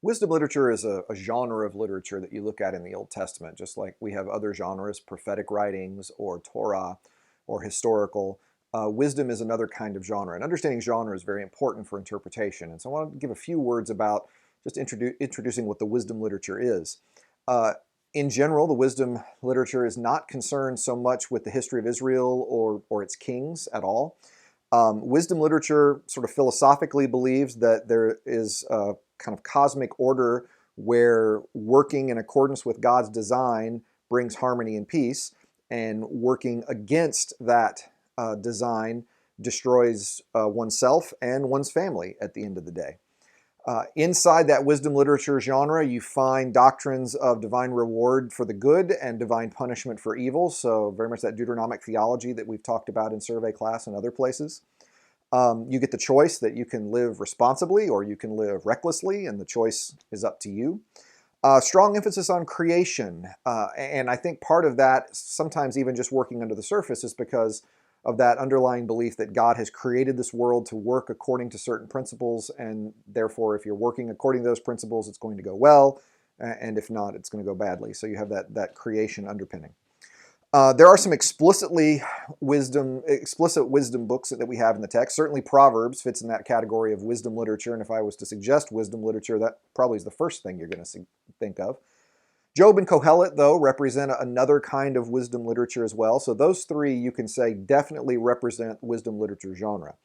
Wisdom literature is a genre of literature that you look at in the Old Testament, just like we have other genres, prophetic writings or Torah or historical. Wisdom is another kind of genre, and understanding genre is very important for interpretation. And so I want to give a few words about just introducing what the wisdom literature is. Uh, in general, the wisdom literature is not concerned so much with the history of Israel or its kings at all. Wisdom literature sort of philosophically believes that there is a kind of cosmic order where working in accordance with God's design brings harmony and peace, and working against that design destroys oneself and one's family at the end of the day. Inside that wisdom literature genre, you find doctrines of divine reward for the good and divine punishment for evil. So very much that Deuteronomic theology that we've talked about in survey class and other places. You get the choice that you can live responsibly or you can live recklessly, and the choice is up to you. Strong emphasis on creation. And I think part of that, sometimes even just working under the surface, is because of that underlying belief that God has created this world to work according to certain principles, and therefore if you're working according to those principles, it's going to go well, and if not, it's going to go badly. So you have that creation underpinning. There are some explicit wisdom books that we have in the text. Certainly Proverbs fits in that category of wisdom literature, and if I was to suggest wisdom literature, that probably is the first thing you're going to think of. Job and Kohelet, though, represent another kind of wisdom literature as well. So those three, you can say, definitely represent wisdom literature genre.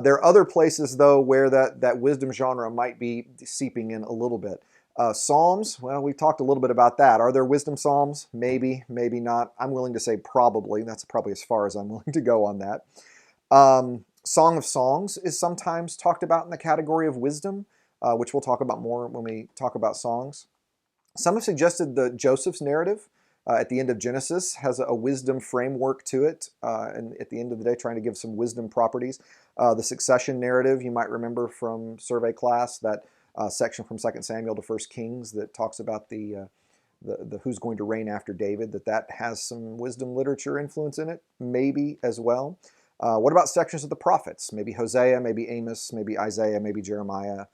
There are other places, though, where that wisdom genre might be seeping in a little bit. Psalms, well, we've talked a little bit about that. Are there wisdom psalms? Maybe, maybe not. I'm willing to say probably. That's probably as far as I'm willing to go on that. Song of Songs is sometimes talked about in the category of wisdom, which we'll talk about more when we talk about songs. Some have suggested the Joseph's narrative at the end of Genesis has a wisdom framework to it, and at the end of the day trying to give some wisdom properties. The succession narrative, you might remember from survey class, that section from 2 Samuel to 1 Kings that talks about the who's going to reign after David, that has some wisdom literature influence in it, maybe as well. What about sections of the prophets? Maybe Hosea, maybe Amos, maybe Isaiah, maybe Jeremiah.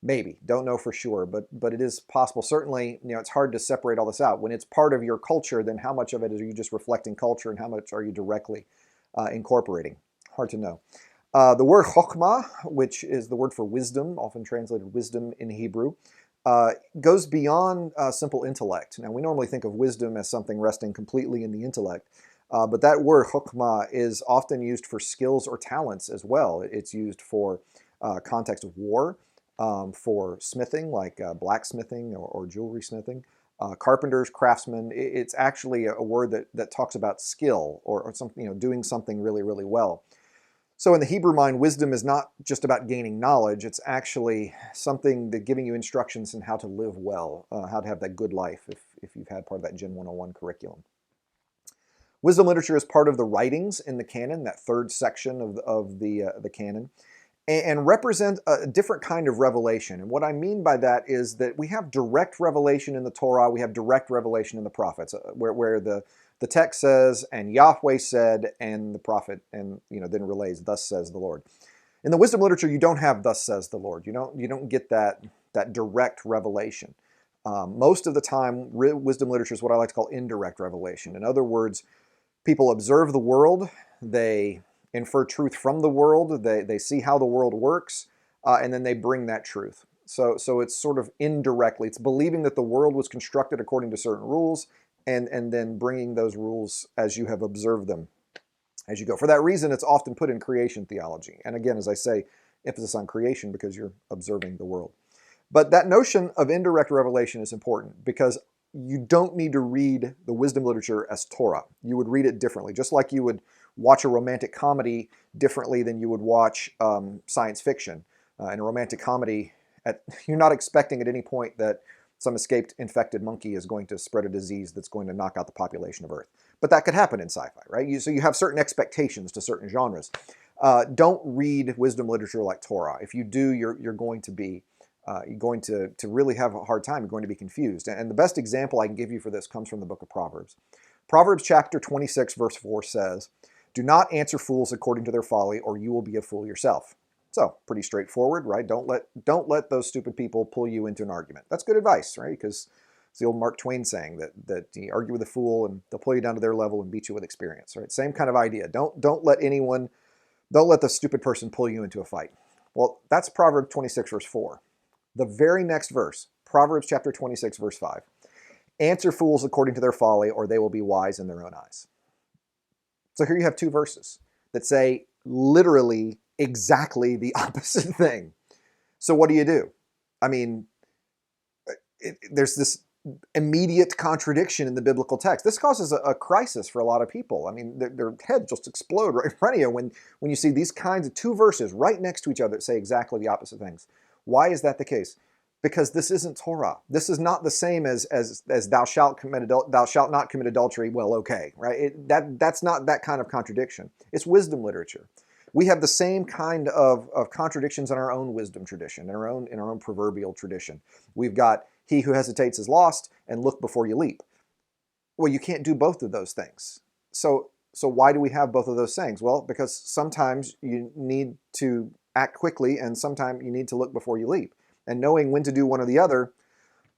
Maybe, don't know for sure, but it is possible. Certainly, it's hard to separate all this out. When it's part of your culture, then how much of it are you just reflecting culture and how much are you directly incorporating? Hard to know. The word chokhmah, which is the word for wisdom, often translated wisdom in Hebrew, goes beyond simple intellect. Now, we normally think of wisdom as something resting completely in the intellect, but that word chokhmah is often used for skills or talents as well. It's used for context of war, for smithing, like blacksmithing or jewelry smithing, carpenters, craftsmen. It's actually a word that talks about skill or something, doing something really, really well. So in the Hebrew mind, wisdom is not just about gaining knowledge. It's actually something that giving you instructions in how to live well, how to have that good life if you've had part of that Gen 101 curriculum. Wisdom literature is part of the writings in the canon, that third section of the canon, and represent a different kind of revelation. And what I mean by that is that we have direct revelation in the Torah, we have direct revelation in the prophets, where the text says, and Yahweh said, and the prophet, and then relays, thus says the Lord. In the wisdom literature, you don't have thus says the Lord. You don't get that direct revelation. Most of the time, wisdom literature is what I like to call indirect revelation. In other words, people observe the world, they infer truth from the world, they see how the world works, and then they bring that truth. So it's sort of indirectly. It's believing that the world was constructed according to certain rules, and then bringing those rules as you have observed them as you go. For that reason, it's often put in creation theology. And again, as I say, emphasis on creation because you're observing the world. But that notion of indirect revelation is important because you don't need to read the wisdom literature as Torah. You would read it differently, just like you would watch a romantic comedy differently than you would watch science fiction. In a romantic comedy, you're not expecting at any point that some escaped infected monkey is going to spread a disease that's going to knock out the population of Earth. But that could happen in sci-fi, right? So you have certain expectations to certain genres. Don't read wisdom literature like Torah. If you do, you're going to really have a hard time. You're going to be confused. And the best example I can give you for this comes from the book of Proverbs. Proverbs chapter 26, verse 4 says, "Do not answer fools according to their folly, or you will be a fool yourself." So pretty straightforward, right? Don't let those stupid people pull you into an argument. That's good advice, right? Because it's the old Mark Twain saying that you argue with a fool and they'll pull you down to their level and beat you with experience, right? Same kind of idea. Don't let the stupid person pull you into a fight. Well, that's Proverbs 26 verse 4. The very next verse, Proverbs chapter 26 verse 5. Answer fools according to their folly, or they will be wise in their own eyes. So here you have two verses that say literally exactly the opposite thing. So what do? I mean, there's this immediate contradiction in the biblical text. This causes a crisis for a lot of people. I mean, their heads just explode right in front of you when you see these kinds of two verses right next to each other that say exactly the opposite things. Why is that the case? Because this isn't Torah. This is not the same as thou shalt not commit adultery. Well, okay, right? That's not that kind of contradiction. It's wisdom literature. We have the same kind of contradictions in our own wisdom tradition, in our own proverbial tradition. We've got he who hesitates is lost, and look before you leap. Well, you can't do both of those things. So why do we have both of those sayings? Well, because sometimes you need to act quickly, and sometimes you need to look before you leap. And knowing when to do one or the other,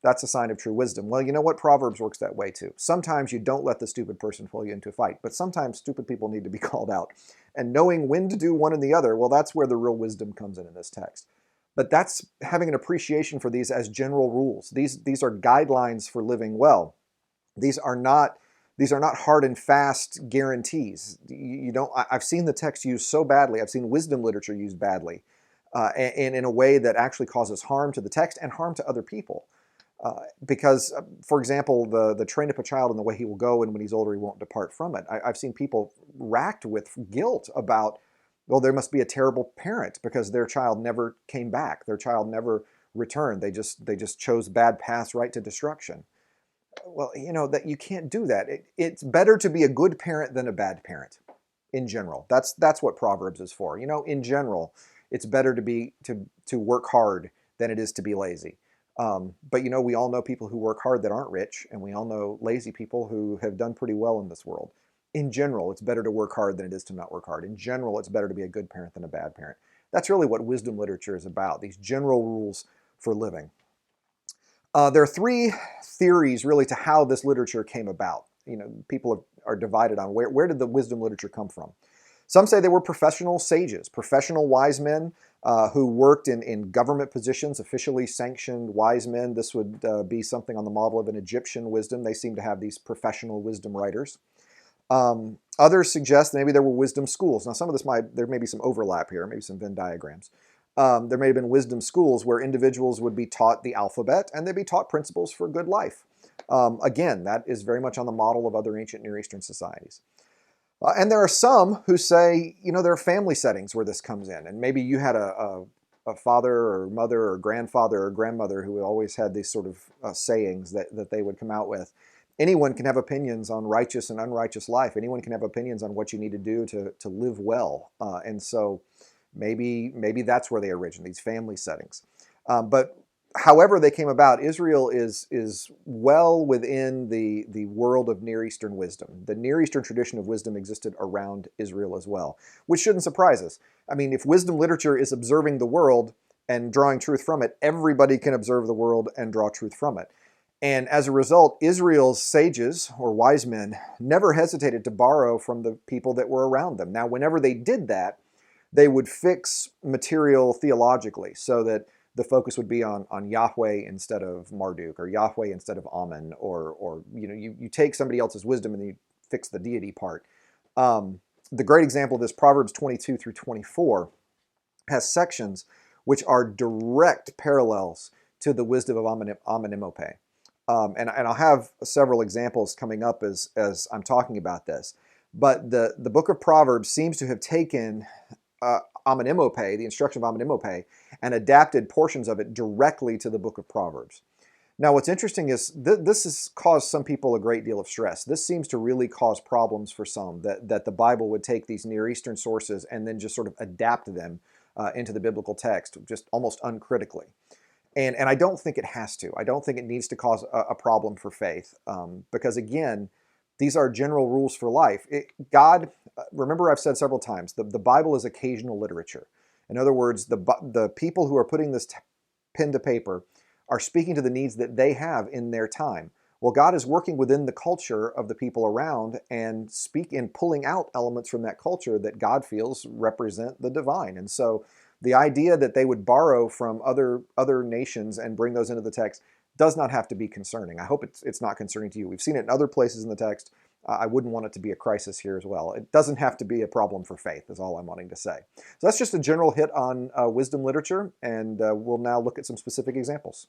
that's a sign of true wisdom. Well, you know what? Proverbs works that way too. Sometimes you don't let the stupid person pull you into a fight, but sometimes stupid people need to be called out. And knowing when to do one and the other, well, that's where the real wisdom comes in this text. But that's having an appreciation for these as general rules. These are guidelines for living well. These are not hard and fast guarantees. You don't. I've seen the text used so badly. I've seen wisdom literature used badly. And in a way that actually causes harm to the text and harm to other people. Because, for example, the train up a child in the way he will go, and when he's older he won't depart from it. I've seen people racked with guilt about, well, there must be a terrible parent because their child never came back. Their child never returned. They just chose bad paths right to destruction. Well, that you can't do that. It's better to be a good parent than a bad parent, in general. That's what Proverbs is for. In general, it's better to work hard than it is to be lazy. But we all know people who work hard that aren't rich, and we all know lazy people who have done pretty well in this world. In general, it's better to work hard than it is to not work hard. In general, it's better to be a good parent than a bad parent. That's really what wisdom literature is about, these general rules for living. There are three theories really to how this literature came about. People are divided on where did the wisdom literature come from. Some say they were professional sages, professional wise men who worked in government positions, officially sanctioned wise men. This would be something on the model of an Egyptian wisdom. They seem to have these professional wisdom writers. Others suggest that maybe there were wisdom schools. Now, there may be some overlap here, maybe some Venn diagrams. There may have been wisdom schools where individuals would be taught the alphabet and they'd be taught principles for good life. Again, that is very much on the model of other ancient Near Eastern societies. And there are some who say, there are family settings where this comes in. And maybe you had a father or mother or grandfather or grandmother who always had these sort of sayings that they would come out with. Anyone can have opinions on righteous and unrighteous life. Anyone can have opinions on what you need to do to live well. And so maybe that's where they originate, these family settings. But however they came about, Israel is well within the world of Near Eastern wisdom. The Near Eastern tradition of wisdom existed around Israel as well, which shouldn't surprise us. I mean, if wisdom literature is observing the world and drawing truth from it, everybody can observe the world and draw truth from it. And as a result, Israel's sages or wise men never hesitated to borrow from the people that were around them. Now, whenever they did that, they would fix material theologically so that the focus would be on Yahweh instead of Marduk, or Yahweh instead of Ammon, or you take somebody else's wisdom and you fix the deity part. The great example of this, Proverbs 22 through 24, has sections which are direct parallels to the wisdom of Amenemope. And I'll have several examples coming up as I'm talking about this. But the book of Proverbs seems to have taken Amenemope, the instruction of Amenemope, and adapted portions of it directly to the book of Proverbs. Now, what's interesting is this has caused some people a great deal of stress. This seems to really cause problems for some, that the Bible would take these Near Eastern sources and then just sort of adapt them into the biblical text, just almost uncritically. And I don't think it has to. I don't think it needs to cause a problem for faith, because again, these are general rules for life. God, remember I've said several times, the Bible is occasional literature. In other words, the people who are putting this pen to paper are speaking to the needs that they have in their time. Well, God is working within the culture of the people around and pulling out elements from that culture that God feels represent the divine. And so the idea that they would borrow from other nations and bring those into the text does not have to be concerning. I hope it's not concerning to you. We've seen it in other places in the text. I wouldn't want it to be a crisis here as well. It doesn't have to be a problem for faith, is all I'm wanting to say. So that's just a general hit on wisdom literature, and we'll now look at some specific examples.